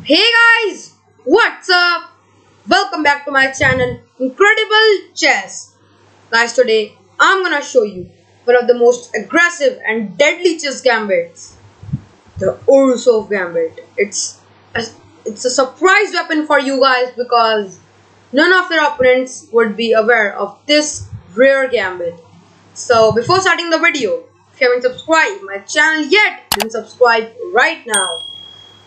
Hey guys, what's up? Welcome back to my channel, Incredible Chess. Guys, today I'm gonna show you one of the most aggressive and deadly chess gambits, the Urusov Gambit. A, it's a surprise weapon for you guys because none of your opponents would be aware of this rare gambit. So before starting the video, if you haven't subscribed my channel yet, then subscribe right now.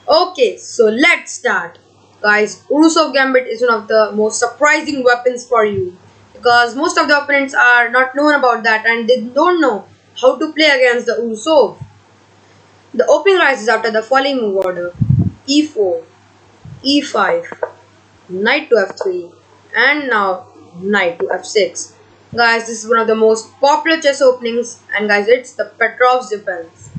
Okay, so let's start. Guys, Urusov Gambit is one of the most surprising weapons for you because most of the opponents are not known about that and they don't know how to play against the Urusov. The opening rises after the following move order: e4, e5, knight to f3, and now knight to f6. Guys, this is one of the most popular chess openings, and guys, it's the Petrov's defense.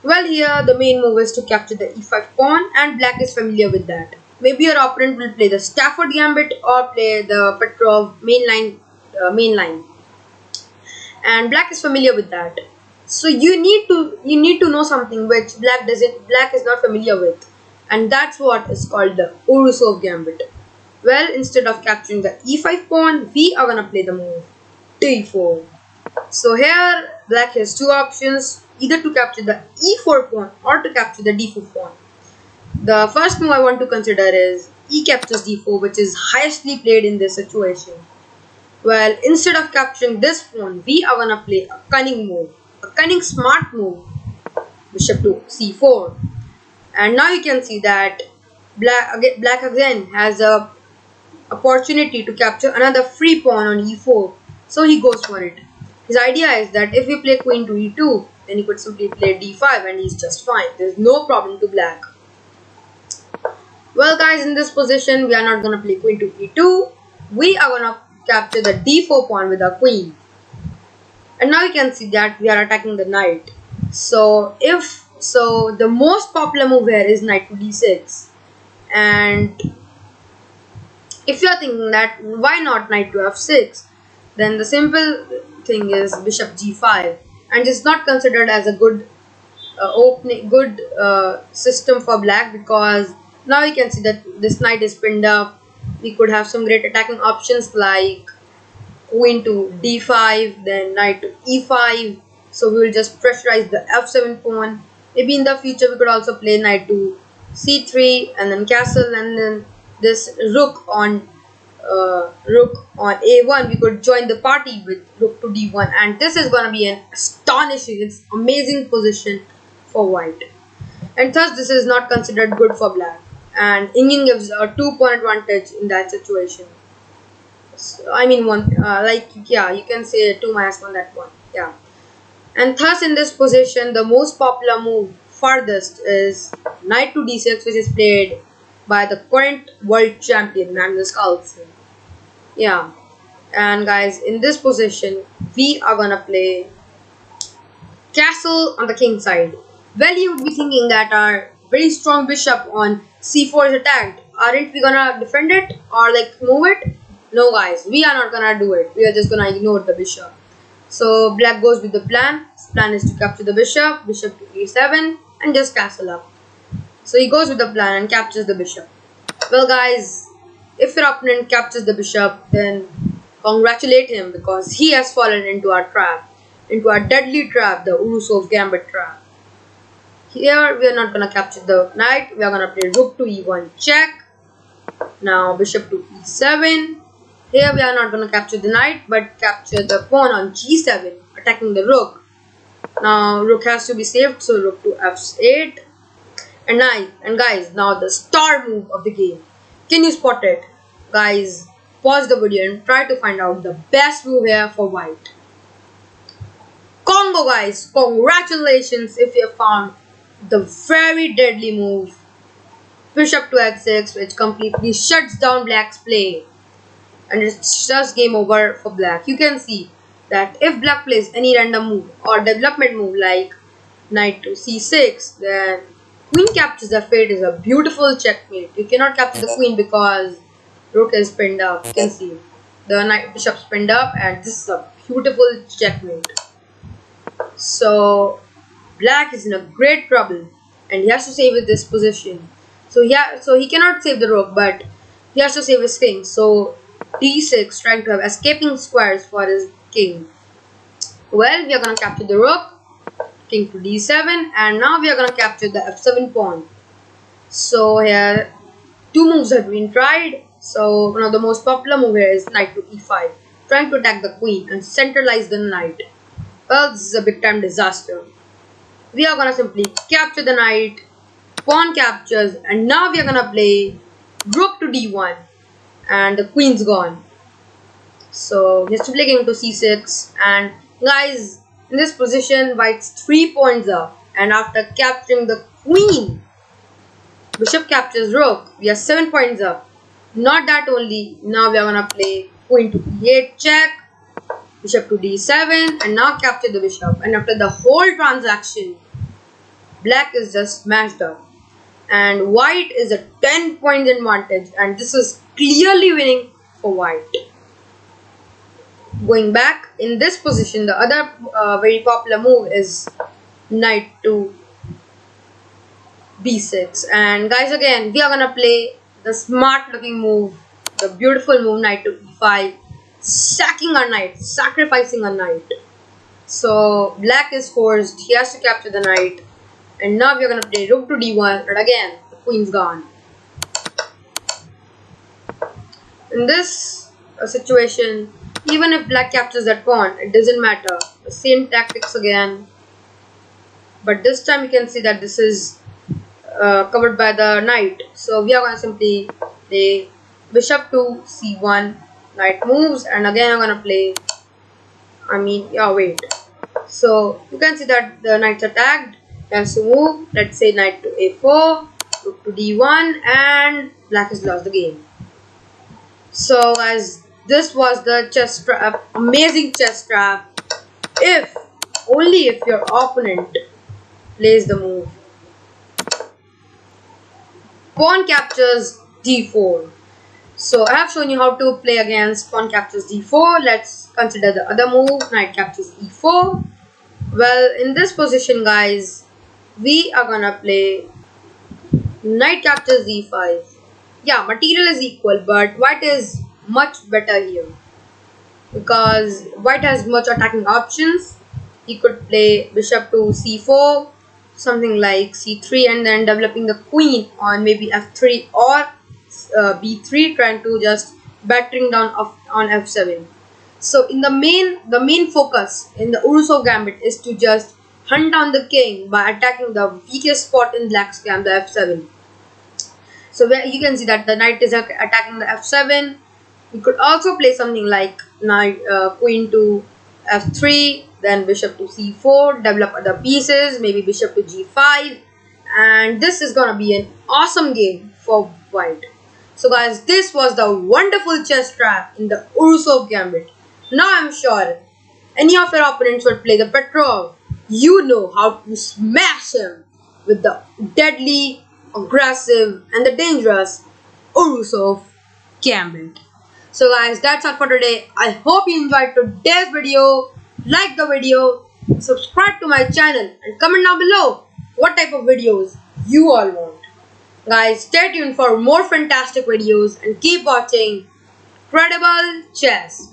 Well, here the main move is to capture the e5 pawn, and black is familiar with that. Maybe your opponent will play the Stafford Gambit or play the Petrov mainline, and black is familiar with that. So you need to know something which black is not familiar with, and that's what is called the Urusov Gambit. Well, instead of capturing the e5 pawn, we are gonna play the move d4. So here black has two options, either to capture the e4 pawn or to capture the d4 pawn. The first move I want to consider is e captures d4, which is highestly played in this situation. Well, instead of capturing this pawn, we are gonna play a cunning move, a cunning smart move, bishop to c4. And now you can see that black again has a opportunity to capture another free pawn on e4, so he goes for it. His idea is that if we play queen to e2, then he could simply play d5 and he's just fine. There's no problem to black. Well guys, in this position we are not gonna play queen to e2. We are gonna capture the d4 pawn with our queen. And now you can see that we are attacking the knight. So the most popular move here is knight to d6. And if you are thinking that why not knight to f6, then the simple thing is bishop g5, and it's not considered as a good system for black because now you can see that this knight is pinned up. We could have some great attacking options like queen to d5, then knight to e5, so we will just pressurize the f7 pawn. Maybe in the future we could also play knight to c3 and then castle, and then this rook on a1, we could join the party with rook to d1, and this is going to be an astonishing, it's amazing position for white, and thus this is not considered good for black, and Indian gives a 2-pawn advantage in that situation. So, I mean one, you can say 2 minus 1 that one, yeah. And thus in this position the most popular move farthest is knight to d6, which is played by the current world champion Magnus Carlsen. Yeah, and guys, in this position we are gonna play castle on the king side. Well, you would be thinking that our very strong bishop on c4 is attacked. Aren't we gonna defend it or like move it? No guys, we are not gonna do it. We are just gonna ignore the bishop. So black goes with the plan. His plan is to capture the bishop to e7 and just castle up. So he goes with the plan and captures the bishop. Well guys, if your opponent captures the bishop, then congratulate him because he has fallen into our trap, into our deadly trap, the Urusov Gambit trap. Here we are not gonna capture the knight, we are gonna play rook to e1 check. Now bishop to e7. Here we are not gonna capture the knight but capture the pawn on g7, attacking the rook. Now rook has to be saved, so rook to f8. And guys, now the star move of the game. Can you spot it? Guys, pause the video and try to find out the best move here for white. Congo guys, congratulations if you have found the very deadly move bishop to h6, which completely shuts down black's play. And it's just game over for black. You can see that if black plays any random move or development move like knight to c6, then queen captures the fate is a beautiful checkmate. You cannot capture the queen because rook is pinned up. You can see the knight bishop's pinned up, and this is a beautiful checkmate. So black is in a great trouble and he has to save with this position. So he cannot save the rook, but he has to save his king. So d6, trying to have escaping squares for his king. Well, we are gonna capture the rook, king to d7, and now we are gonna capture the f7 pawn. So here, two moves have been tried. So one of the most popular move here is knight to e5, trying to attack the queen and centralize the knight. Well, this is a big time disaster. We are gonna simply capture the knight, pawn captures, and now we are gonna play rook to d1, and the queen's gone. So he has to play king to c6, and guys, in this position, white's 3 points up, and after capturing the queen, bishop captures rook, we are 7 points up. Not that only, now we are gonna play queen to e8 check, bishop to d7, and now capture the bishop. And after the whole transaction, black is just smashed up, and white is a 10 points advantage, and this is clearly winning for white. Going back, in this position, the other very popular move is knight to b6. And guys, again, we are gonna play the smart looking move, the beautiful move, knight to e5, sacking a knight, sacrificing a knight. So black is forced, he has to capture the knight, and now we are gonna play rook to d1, and again the queen's gone. In this situation, even if black captures that pawn, it doesn't matter, the same tactics again, but this time you can see that this is covered by the knight. So we are going to simply play bishop to c1, knight moves, and again I'm going to play, so you can see that the knight's attacked, he has to move, let's say knight to a4, rook to d1, and black has lost the game. So guys, this was the chess trap, amazing chess trap, only if your opponent plays the move pawn captures d4. So I have shown you how to play against pawn captures d4. Let's consider the other move, knight captures e4. Well, in this position, guys, we are gonna play knight captures e5. Yeah, material is equal, but white is much better here because white has much attacking options. He could play bishop to c4, something like c3, and then developing the queen on maybe f3 or b3, trying to just battering down on f7. So in the main focus in the Urusov Gambit is to just hunt down the king by attacking the weakest spot in black's camp, the f7. So where you can see that the knight is attacking the f7. We could also play something like queen to f3, then bishop to c4, develop other pieces, maybe bishop to g5, and this is gonna be an awesome game for white. So guys, this was the wonderful chess trap in the Urusov Gambit. Now I'm sure any of your opponents would play the Petrov. You know how to smash him with the deadly, aggressive, and the dangerous Urusov Gambit. So guys, that's all for today. I hope you enjoyed today's video. Like the video, subscribe to my channel, and comment down below what type of videos you all want. Guys, stay tuned for more fantastic videos and keep watching Incredible Chess.